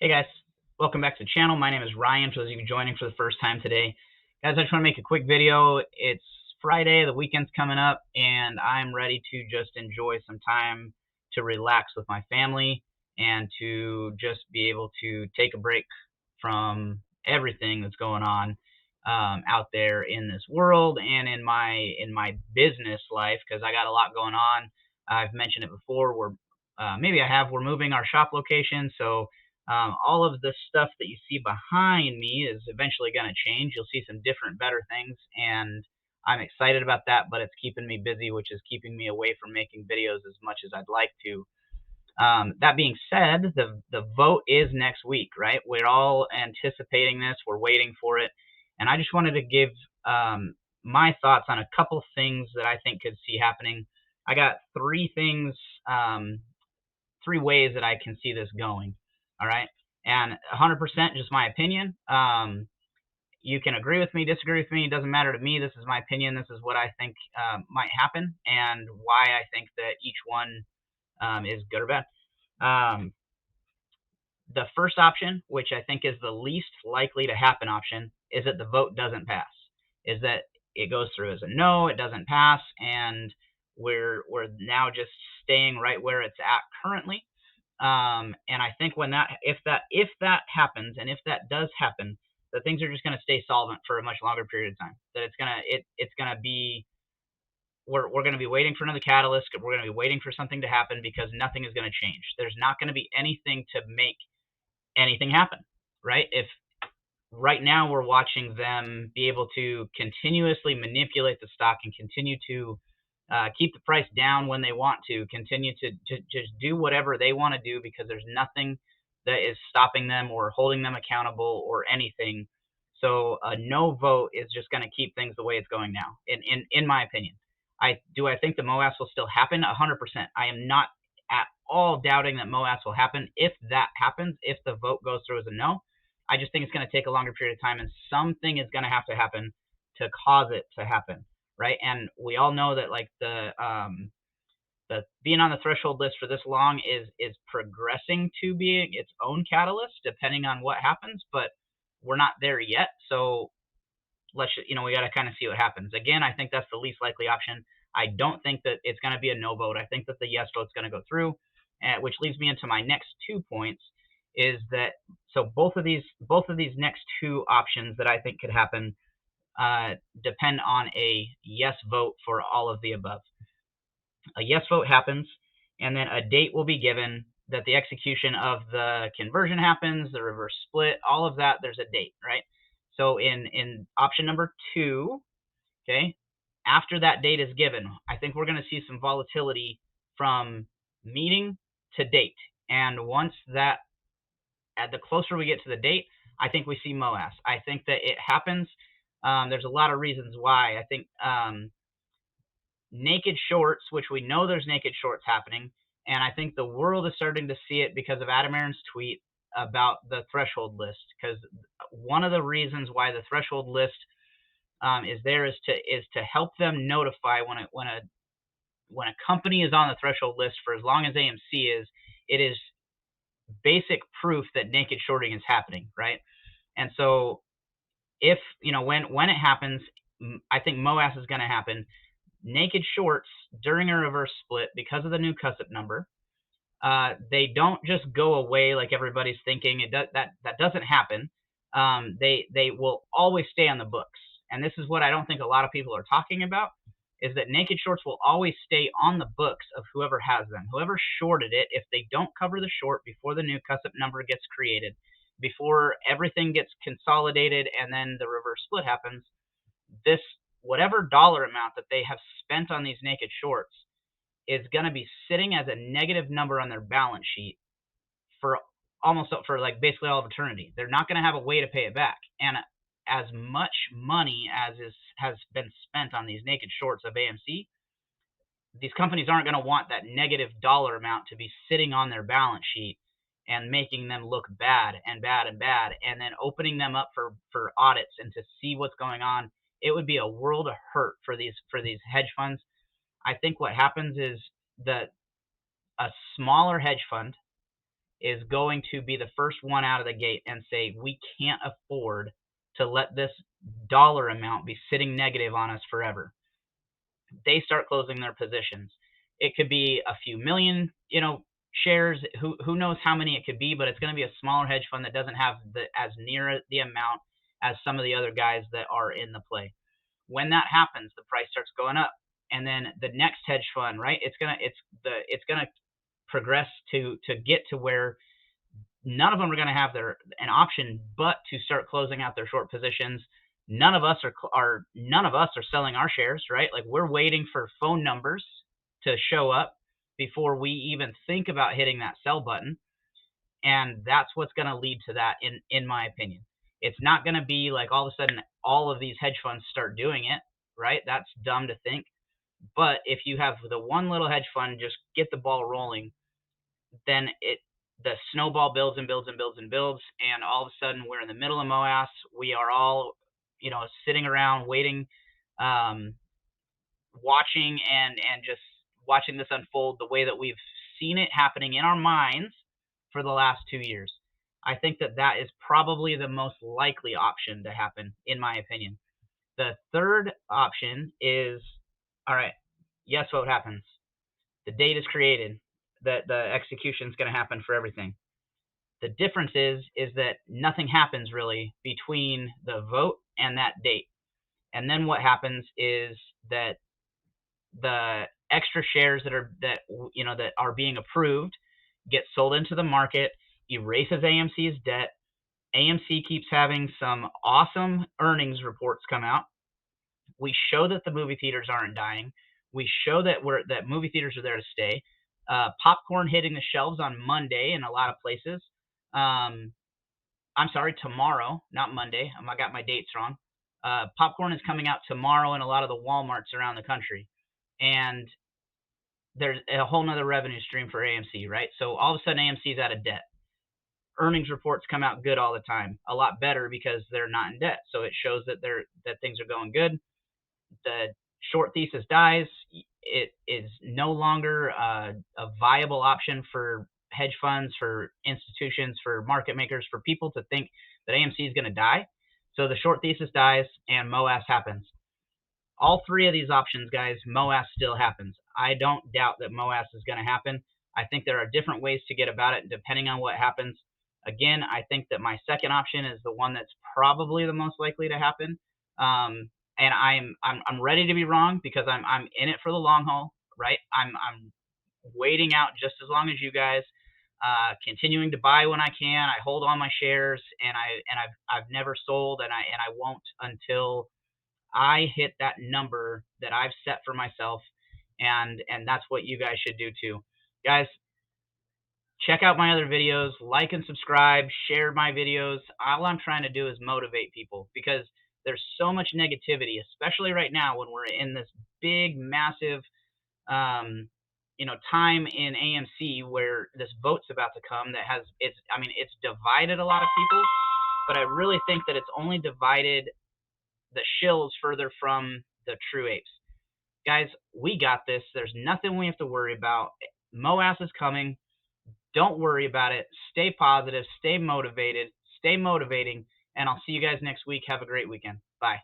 Hey guys, welcome back to the channel. My name is Ryan, for those of you joining for the first time today. Guys, I just want to make a quick video. It's Friday, the weekend's coming up, and I'm ready to just enjoy some time to relax with my family and to just be able to take a break from everything that's going on out there in this world and in my business life, because I got a lot going on. I've mentioned it before. We're moving our shop location, so all of the stuff that you see behind me is eventually going to change. You'll see some different, better things, and I'm excited about that, but it's keeping me busy, which is keeping me away from making videos as much as I'd like to. That being said, the vote is next week, right? We're all anticipating this. We're waiting for it. And I just wanted to give my thoughts on a couple things that I think could see happening. I got three things, three ways that I can see this going. All right. And 100% just my opinion. You can agree with me, disagree with me. It doesn't matter to me. This is my opinion. This is what I think might happen and why I think that each one is good or bad. The first option, which I think is the least likely to happen option, is that the vote doesn't pass. Is that it goes through as a no, it doesn't pass, and we're now just staying right where it's at currently. And I think if that happens, and if that does happen, that things are just going to stay solvent for a much longer period of time. That it's gonna be we're going to be waiting for another catalyst. We're going to be waiting for something to happen because nothing is going to change. There's not going to be anything to make anything happen, right? If right now we're watching them be able to continuously manipulate the stock and continue to keep the price down when they want to, continue to just do whatever they want to do because there's nothing that is stopping them or holding them accountable or anything. So a no vote is just going to keep things the way it's going now, in my opinion. I think the MOAS will still happen 100%. I am not at all doubting that MOAS will happen. If that happens, if the vote goes through as a no, I just think it's going to take a longer period of time, and something is going to have to happen to cause it to happen, right? And we all know that like the being on the threshold list for this long is progressing to being its own catalyst, depending on what happens. But we're not there yet, so we got to kind of see what happens. Again, I think that's the least likely option. I don't think that it's going to be a no vote. I think that the yes vote's going to go through, which leads me into my next 2 points. Is that so? Both of these next two options that I think could happen depend on a yes vote for all of the above. A yes vote happens, and then a date will be given that the execution of the conversion happens, the reverse split, all of that. There's a date, right? So in option number 2, okay, after that date is given, I think we're going to see some volatility from meeting to date. And once that, the closer we get to the date, I think we see MOAS. I think that it happens. There's a lot of reasons why. I think naked shorts, which we know there's naked shorts happening, and I think the world is starting to see it because of Adam Aron's tweet about the threshold list. Because one of the reasons why the threshold list is there is to help them notify when a company is on the threshold list for as long as AMC is. It is basic proof that naked shorting is happening, right? And so if when it happens, I think MOAS is going to happen. Naked shorts during a reverse split, because of the new CUSIP number, they don't just go away like everybody's thinking. That doesn't happen. They will always stay on the books, and this is what I don't think a lot of people are talking about, is that naked shorts will always stay on the books of whoever has them. Whoever shorted it, if they don't cover the short before the new CUSIP number gets created, before everything gets consolidated and then the reverse split happens, this whatever dollar amount that they have spent on these naked shorts is going to be sitting as a negative number on their balance sheet for like basically all of eternity. They're not going to have a way to pay it back. And as much money as has been spent on these naked shorts of AMC, these companies aren't going to want that negative dollar amount to be sitting on their balance sheet and making them look bad and bad and bad, and then opening them up for audits and to see what's going on. It would be a world of hurt for these hedge funds. I think what happens is that a smaller hedge fund is going to be the first one out of the gate and say, we can't afford to let this dollar amount be sitting negative on us forever. They start closing their positions. It could be a few million, shares. Who knows how many it could be, but it's going to be a smaller hedge fund that doesn't have as near the amount as some of the other guys that are in the play. When that happens, the price starts going up, and then the next hedge fund, right? It's gonna progress to get to where none of them are going to have an option but to start closing out their short positions. None of us are selling our shares, right? Like, we're waiting for phone numbers to show up before we even think about hitting that sell button, and that's what's going to lead to that, in my opinion. It's not going to be like all of a sudden all of these hedge funds start doing it, right? That's dumb to think. But if you have the one little hedge fund just get the ball rolling, then the snowball builds and builds and builds and builds, and all of a sudden we're in the middle of MOAS. We are all, sitting around waiting, watching and just watching this unfold the way that we've seen it happening in our minds for the last 2 years. I think that is probably the most likely option to happen, in my opinion. The third option is, all right, yes, what happens? The date is created, that the execution is going to happen for everything. The difference is that nothing happens really between the vote and that date. And then what happens is that the extra shares that are being approved get sold into the market, erases AMC's debt. AMC keeps having some awesome earnings reports come out. We show that the movie theaters aren't dying. We show that movie theaters are there to stay. Popcorn hitting the shelves on Monday in a lot of places. I'm sorry, tomorrow, not Monday. I got my dates wrong. Popcorn is coming out tomorrow in a lot of the Walmarts around the country. And there's a whole nother revenue stream for AMC, right? So all of a sudden AMC's out of debt. Earnings reports come out good all the time, a lot better because they're not in debt. So it shows that things are going good. The short thesis dies. It is no longer a viable option for hedge funds, for institutions, for market makers, for people to think that AMC is going to die. So the short thesis dies and MOAS happens. All three of these options, guys, MOAS still happens. I don't doubt that MOAS is going to happen. I think there are different ways to get about it depending on what happens. Again, I think that my second option is the one that's probably the most likely to happen. And I'm ready to be wrong because I'm in it for the long haul, right? I'm waiting out just as long as you guys, continuing to buy when I can. I hold all my shares, and I've never sold, and I won't until I hit that number that I've set for myself, and that's what you guys should do too. Guys, check out my other videos, like and subscribe, share my videos. All I'm trying to do is motivate people because there's so much negativity, especially right now when we're in this big, massive, time in AMC where this vote's about to come that it's divided a lot of people, but I really think that it's only divided the shills further from the true apes. Guys, we got this. There's nothing we have to worry about. MOAS is coming. Don't worry about it. Stay positive. Stay motivated. Stay motivating. And I'll see you guys next week. Have a great weekend. Bye.